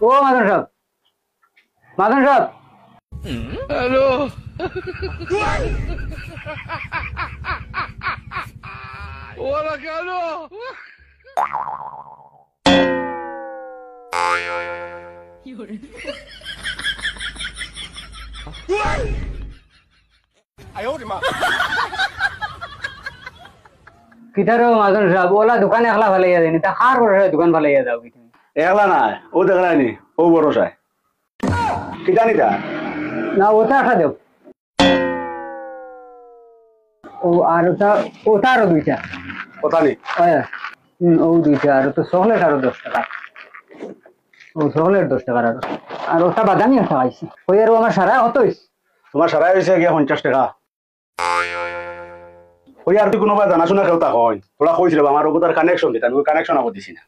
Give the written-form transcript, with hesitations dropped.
ও মাদন সাহেব, মাদন সাহেব। হ্যালো। ওরা কেন? কিতারো মাদন সাহেব, ওলা দোকান একলা ভালাইয়া দেয়নি, তা হার বড় দোকান ভালাইয়া দাও কি তুমি? একলা নাই, ও দেখলানি, ও বড় সাই কিটা নিতা না ওটা একটা দেব। ও আর ওটা আরো দুইটা। কথা নি ও দুইটা আর তো চকলেট আরো 10 টাকা। ও চকলেট 10 টাকার আরো। আর ওটা বাদামি একটা খাইছি। ওই আর আমার সারা কত হইছে? তোমার সারাই হয়েছে গিয়া 50 টাকা। ওই আর তুই কোনোবা জানাশোনা খেলতা হয় তোরা কইছিল আমার ওপর তার কানেকশন দিতা, আমি কানেকশন আবার দিছি না।